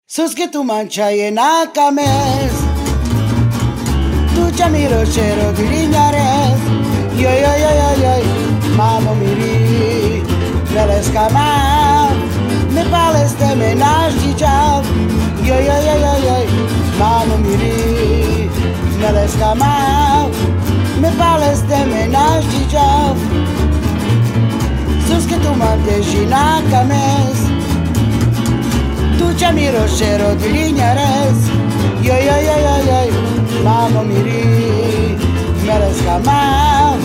Sus que tu mancha y en acames, tu chamiro chero de liñares, yo, mamo miri, me la escama, me paleste menage de jav, yo, mamo miri, me la escama, me paleste menage de jav, sus que tu mancha y en acames, tu chamiro chero de liñares, yo, mamo miri, me la escama,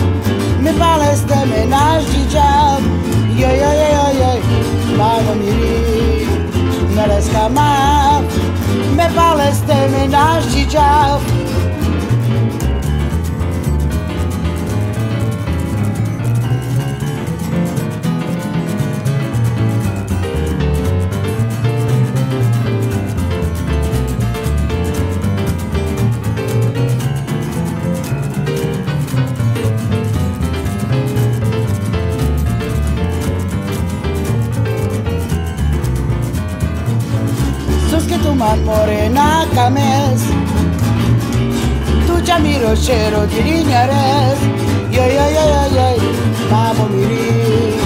me paleste menage de jav, yo, mamo miri, me la escama, me paleste menage de jav. Que tu man morena cames, tu chamiro chero de liñares, yo, mamo miri,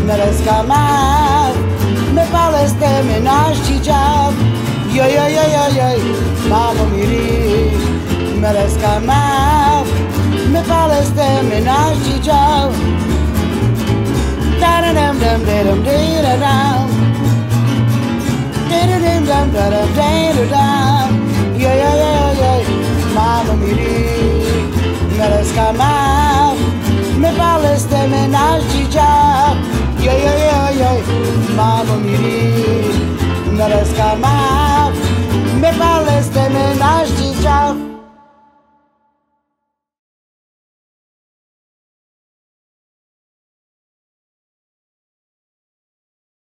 me la escama, me paleste menage de jav, yo, mamo miri, me la escama, me paleste menage de jav, da da dam dam dam da dam. Yo, mamo miri, me la escama, me paleste menage de jav, yo, mamo miri, me la escama, me paleste menage de